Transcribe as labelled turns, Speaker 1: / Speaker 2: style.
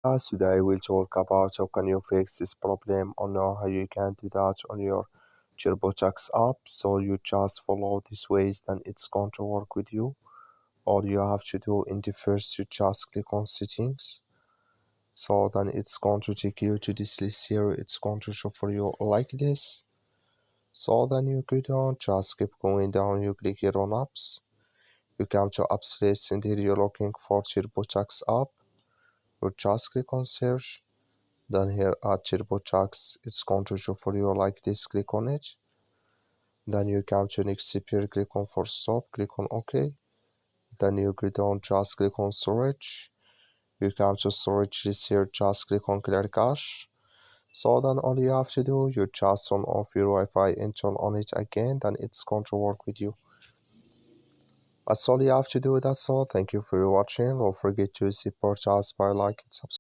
Speaker 1: Today we'll talk about how can you fix this problem or know how you can do that on your Turbotax app. So you just follow these ways, then it's going to work with you. All you have to do in the first, you just click on settings. So then it's going to take you to this list here. It's going to show for you like this. So then you go down, just keep going down, you click here on apps. You come to apps list and here you're looking for Turbotax app. You just click on search. Then here at Turbotax, it's going to show for you like this, click on it. Then you come to next here, click on for stop, click on OK. Then you go down, just click on storage. You come to storage list here, just click on clear cache. So then all you have to do, you just turn off your Wi-Fi and turn on it again, then it's going to work with you. That's all you have to do, that's all. Thank you for watching. Don't forget to support us by liking, subscribe.